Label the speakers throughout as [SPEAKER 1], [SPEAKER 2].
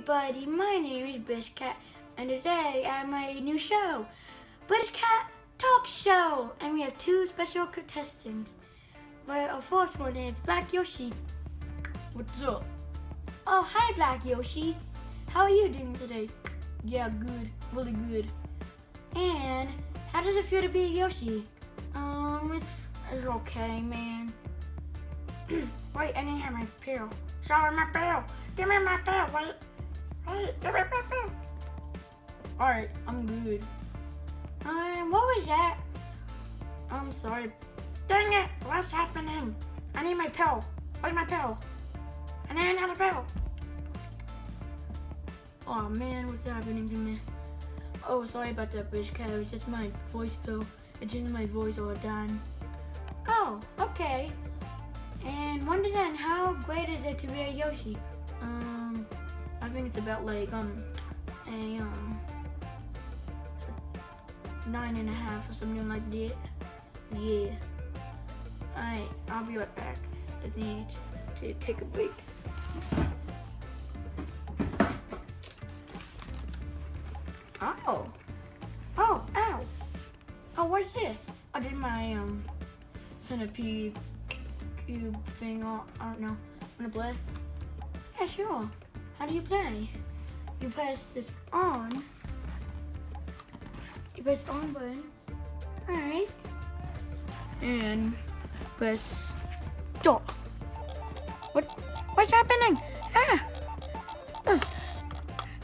[SPEAKER 1] everybody, my name is British Cat, and today I have my new show, British Cat Talk Show, and we have two special contestants. But our first one is Black Yoshi.
[SPEAKER 2] What's up?
[SPEAKER 1] Oh, hi Black Yoshi. How are you doing today?
[SPEAKER 2] Yeah, good. Really good.
[SPEAKER 1] And how does it feel to be a Yoshi?
[SPEAKER 2] It's okay, man.
[SPEAKER 1] Wait, I didn't have my pill. Sorry, my pill. Give me my pill. Wait, give me my pill.
[SPEAKER 2] Alright, I'm good.
[SPEAKER 1] What was that?
[SPEAKER 2] I'm sorry.
[SPEAKER 1] Dang it, what's happening? I need my pill. Where's my pill? I need another pill.
[SPEAKER 2] Oh man, what's happening to me? Oh, sorry about that, British Cat. It was just my voice pill. It changed my voice all the time.
[SPEAKER 1] Oh, okay. And 1 to 10, how great is it to be a Yoshi?
[SPEAKER 2] I think it's about like a 9.5 or something like that. Yeah. Alright, I'll be right back. I need to take a break.
[SPEAKER 1] Oh, ow. Oh, what's this?
[SPEAKER 2] I did my centipede cube thing. I don't know. Wanna play?
[SPEAKER 1] Yeah, sure. How do you play?
[SPEAKER 2] You press this on. You press on button.
[SPEAKER 1] Alright.
[SPEAKER 2] And press stop.
[SPEAKER 1] What's happening?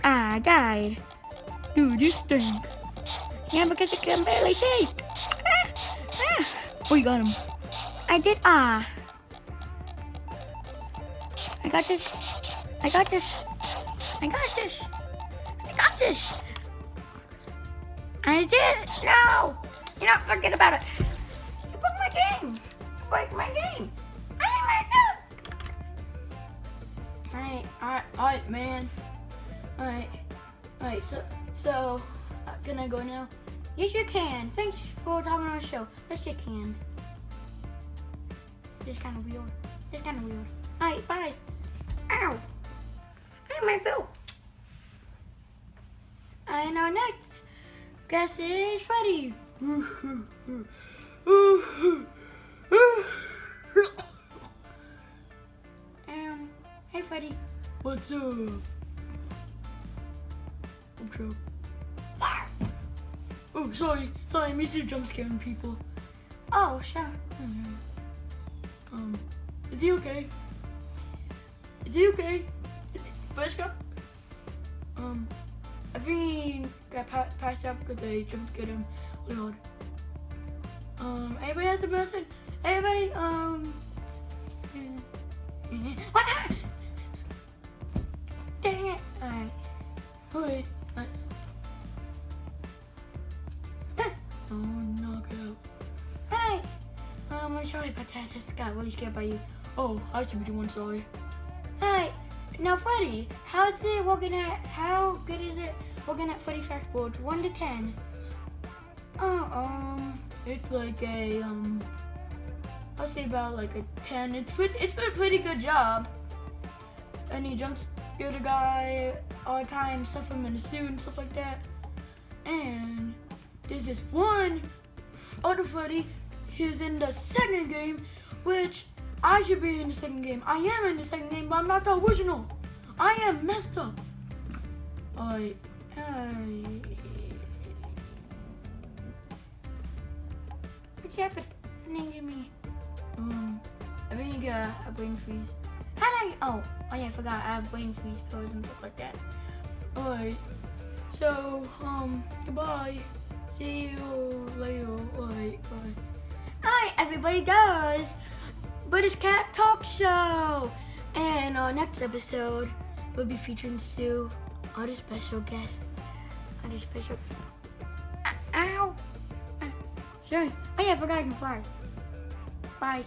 [SPEAKER 1] I died.
[SPEAKER 2] Dude, you stink.
[SPEAKER 1] Yeah, because I can barely see.
[SPEAKER 2] Oh, you got him.
[SPEAKER 1] I did. I got this. I got this. I did it. No. You know, forget about it. You broke my game. Break my game. I need my game.
[SPEAKER 2] Alright, man. Alright, so, can I go now?
[SPEAKER 1] Yes, you can. Thanks for coming on the show. Let's shake hands. This is kind of weird. Alright, bye. Ow. I need my bill. And our next guest is Freddy. Hey Freddy.
[SPEAKER 2] What's up? Oh, sorry, I'm used to jump scaring people.
[SPEAKER 1] Oh, sure.
[SPEAKER 2] Is he okay? Brishka? I think he got passed out because they jump scared him really hard. Anybody has a message? Anybody,
[SPEAKER 1] What? Dang it.
[SPEAKER 2] Alright. Oh, knockout.
[SPEAKER 1] Hey. I'm sorry about that. I just got really scared by you.
[SPEAKER 2] Oh, I should be the one sorry.
[SPEAKER 1] Hey. Now, Freddy, how good is it working at Freddy Factboard? 1 to 10.
[SPEAKER 2] It's like a, I'll say about like a 10. It's been a pretty good job. And he jumps scared a guy all the time, stuff him in a suit and stuff like that. And there's this one other Freddy who's in the second game, which I should be in the second game. I am in the second game, but I'm not the original. I am messed up. Alright.
[SPEAKER 1] What's happening to me?
[SPEAKER 2] I think you got a brain freeze.
[SPEAKER 1] Oh yeah, I forgot. I have brain freeze pills and stuff like that.
[SPEAKER 2] Alright. So, goodbye. See you later. Alright, bye.
[SPEAKER 1] Alright, everybody does British Cat Talk Show. And our next episode will be featuring Sue, other special guests. Ow! Sorry. Oh yeah, I forgot I can fly. Bye.